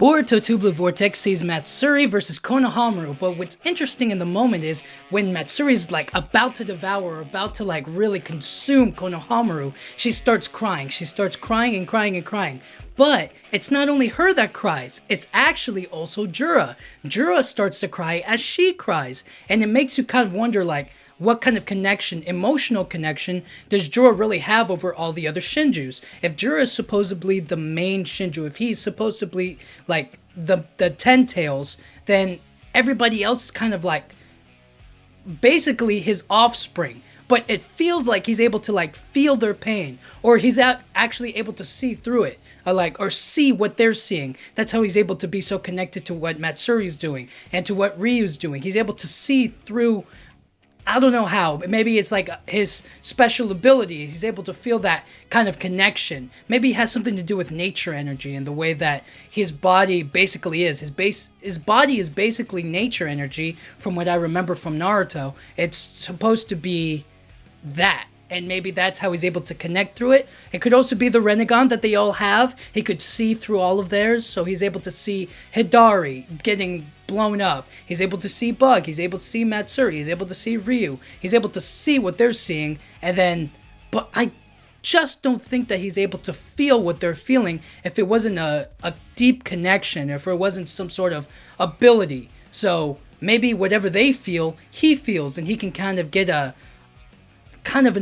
Boruto 2 Blue Vortex sees Matsuri versus Konohamaru, but what's interesting in the moment is when Matsuri's like about to devour, about to like really consume Konohamaru, she starts crying. She starts crying and crying and crying. But it's not only her that cries, it's actually also Jura. Jura starts to cry as she cries, and it makes you kind of wonder like, what kind of connection, emotional connection, does Jura really have over all the other Shinjus? If Jura is supposedly the main Shinju, if he's supposed to be like the Ten Tails, then everybody else is kind of like basically his offspring. But it feels like he's able to like feel their pain, or he's actually able to see through it, or see what they're seeing. That's how he's able to be so connected to what Matsuri's doing and to what Ryu's doing. He's able to see through. I don't know how, but maybe it's like his special ability. He's able to feel that kind of connection. Maybe it has something to do with nature energy and the way that his body basically is. His body is basically nature energy from what I remember from Naruto. It's supposed to be that. And maybe that's how he's able to connect through it. It could also be the Renegon that they all have. He could see through all of theirs, so he's able to see Hidari getting blown up. He's able to see Bug. He's able to see Matsuri. He's able to see Ryu. He's able to see what they're seeing, and then... But I just don't think that he's able to feel what they're feeling if it wasn't a deep connection, if it wasn't some sort of ability. So maybe whatever they feel, he feels, and he can kind of get an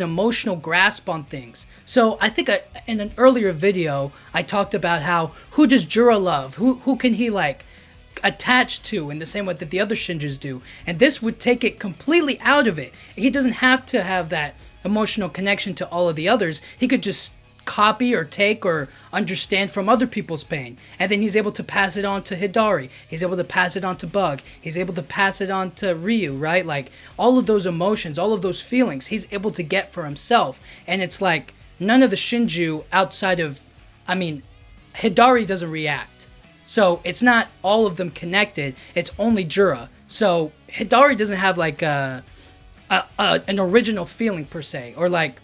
emotional grasp on things. So I think in an earlier video, I talked about how, who does Jura love? Who can he like attach to in the same way that the other Shinjus do? And this would take it completely out of it. He doesn't have to have that emotional connection to all of the others. He could just copy or take or understand from other people's pain, and then he's able to pass it on to Hidari. He's able to pass it on to Bug. He's able to pass it on to Ryu, right? Like all of those emotions, all of those feelings he's able to get for himself. And it's like none of the Shinju outside of, Hidari doesn't react, so it's not all of them connected. It's only Jura. So Hidari doesn't have like an original feeling per se, or like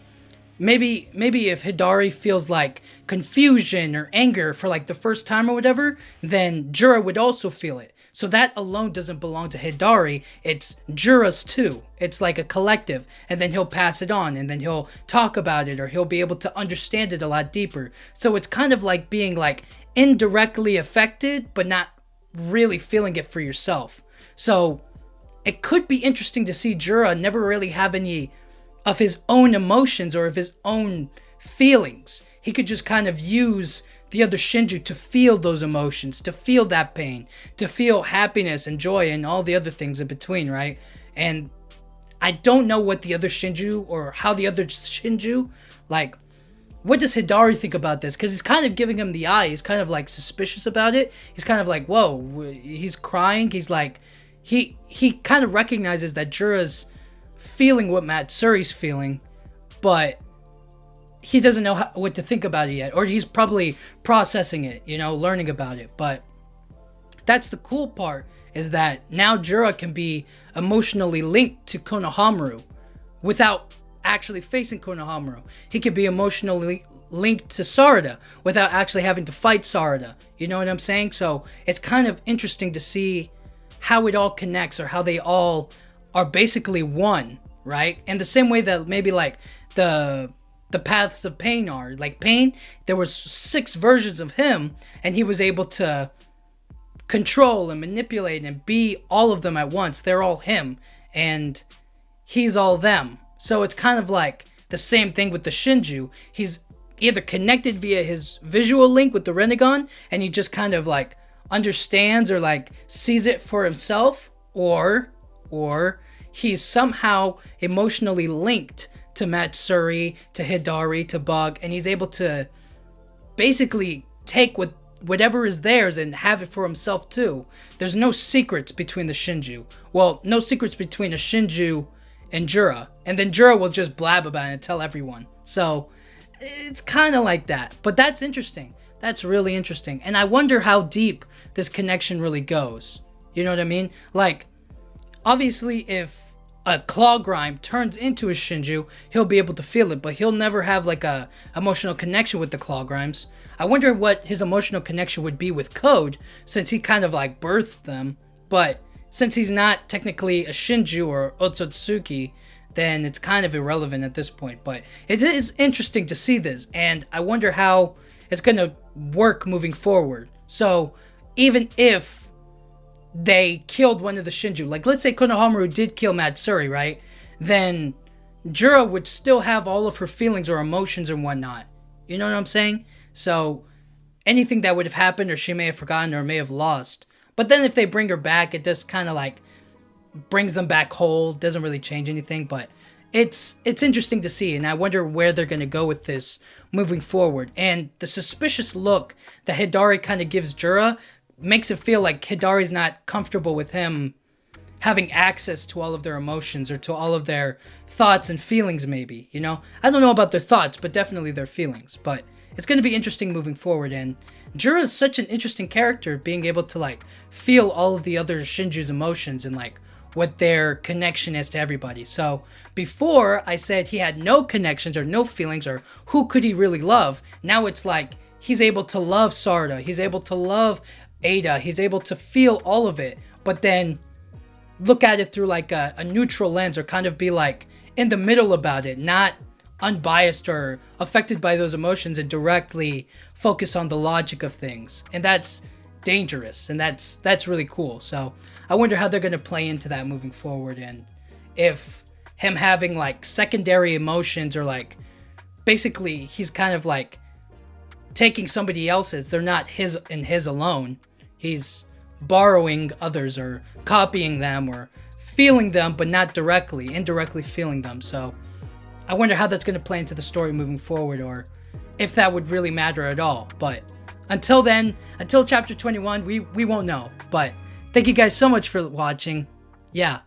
Maybe if Hidari feels like confusion or anger for like the first time or whatever, then Jura would also feel it. So that alone doesn't belong to Hidari. It's Jura's too. It's like a collective, and then he'll pass it on, and then he'll talk about it, or he'll be able to understand it a lot deeper. So it's kind of like being like indirectly affected, but not really feeling it for yourself. So it could be interesting to see Jura never really have any of his own emotions or of his own feelings. He could just kind of use the other Shinju to feel those emotions, to feel that pain, to feel happiness and joy and all the other things in between, right? And I don't know what the other Shinju, or how the other Shinju, like, what does Hidari think about this? Because he's kind of giving him the eye. He's kind of like suspicious about it. He's kind of like, whoa, he's crying. He's like, he kind of recognizes that Jura's feeling what Matsuri's feeling, but he doesn't know what to think about it yet, or he's probably processing it, learning about it. But that's the cool part, is that now Jura can be emotionally linked to Konohamaru without actually facing Konohamaru. He could be emotionally linked to Sarada without actually having to fight Sarada. You know what I'm saying? So it's kind of interesting to see how it all connects, or how they all are basically one, right? And the same way that maybe like the paths of pain are. Like Pain, there was 6 versions of him, and he was able to control and manipulate and be all of them at once. They're all him, and he's all them. So it's kind of like the same thing with the Shinju. He's either connected via his visual link with the Renegon, and he just kind of like understands or like sees it for himself, or he's somehow emotionally linked to Matsuri, to Hidari, to Bug, and he's able to basically take whatever is theirs and have it for himself too. There's no secrets between the Shinju. Well, no secrets between a Shinju and Jura. And then Jura will just blab about it and tell everyone. So it's kind of like that. But that's interesting. That's really interesting. And I wonder how deep this connection really goes. You know what I mean? Like, obviously, if a claw grime turns into a Shinju, he'll be able to feel it, but he'll never have like a emotional connection with the claw grimes. I wonder what his emotional connection would be with Code, since he kind of like birthed them. But since he's not technically a Shinju or Otsutsuki, then it's kind of irrelevant at this point. But it is interesting to see this, and I wonder how it's going to work moving forward. So even if they killed one of the Shinju, like let's say Konohamaru did kill Matsuri, right? Then Jura would still have all of her feelings or emotions and whatnot. You know what I'm saying? So anything that would have happened, or she may have forgotten or may have lost. But then if they bring her back, it just kind of like brings them back whole. Doesn't really change anything, but it's interesting to see, and I wonder where they're going to go with this moving forward. And the suspicious look that Hidari kind of gives Jura makes it feel like Hidari's not comfortable with him having access to all of their emotions or to all of their thoughts and feelings, maybe, you know? I don't know about their thoughts, but definitely their feelings. But it's going to be interesting moving forward, and Jura is such an interesting character, being able to, like, feel all of the other Shinju's emotions and, like, what their connection is to everybody. So before I said he had no connections or no feelings or who could he really love, now it's like he's able to love Sarda, he's able to love Ada, he's able to feel all of it, but then look at it through like a neutral lens, or kind of be like in the middle about it, not unbiased or affected by those emotions, and directly focus on the logic of things. And that's dangerous, and that's really cool. So I wonder how they're going to play into that moving forward, and if him having like secondary emotions, or like basically he's kind of like taking somebody else's, they're not his and his alone, he's borrowing others or copying them or feeling them, but not directly, indirectly feeling them. So I wonder how that's going to play into the story moving forward, or if that would really matter at all. But until then, until chapter 21, we won't know. But thank you guys so much for watching. Yeah.